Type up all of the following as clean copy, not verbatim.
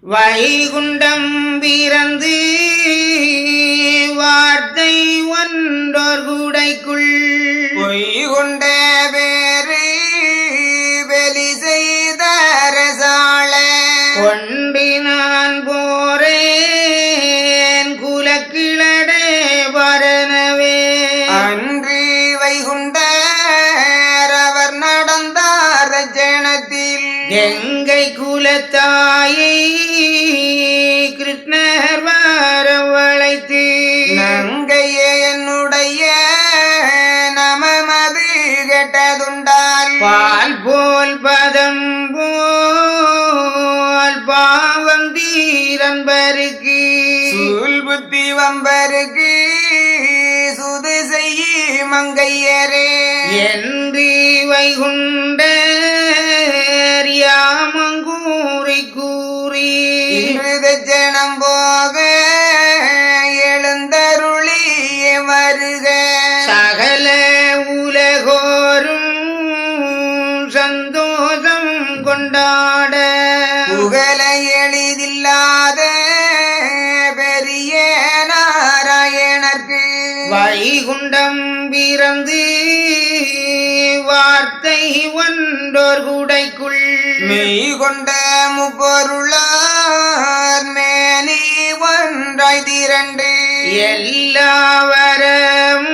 வைகுண்டம் பிறந்து வார்த்தை ஒன்றோர் கூடைக்குள் பொய்கொண்ட வேறு வெளி செய்த அரசாள கொண்டு நான் போரேன் குலக்கிழடே பரணவே அன்று வைகுண்டர் அவர் நடந்தார் ஜனத்தில் கங்கை குலத்தாயை கிருஷ்ணர் வரவழைத்து நங்கையே என்னுடைய நமமது கெட்டதுண்டால் பால் போல் பதம் போல் பாவம் தீரன்பருக்கு சூல் புத்தி வம்பருக்கு சுது செய்ய மங்கையரே என்று வைகுண்டர் யாமங்கூறி கூறி ஜனம் போக எழுந்தருளிய வருக சகல உலகோரும் சந்தோஷம் கொண்டாட புகழ எளிதில்லாத பெரிய நாராயணர்க்கு வைகுண்டம் பிறந்து வார்த்தை ஒன்றோர் கூடைக்குள் மெய் கொண்ட முப்பொருளார் மேனி ஒன்றாய் திரண்டு எல்லாவரும்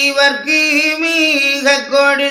இவர்க்கு மிக கொடுத்து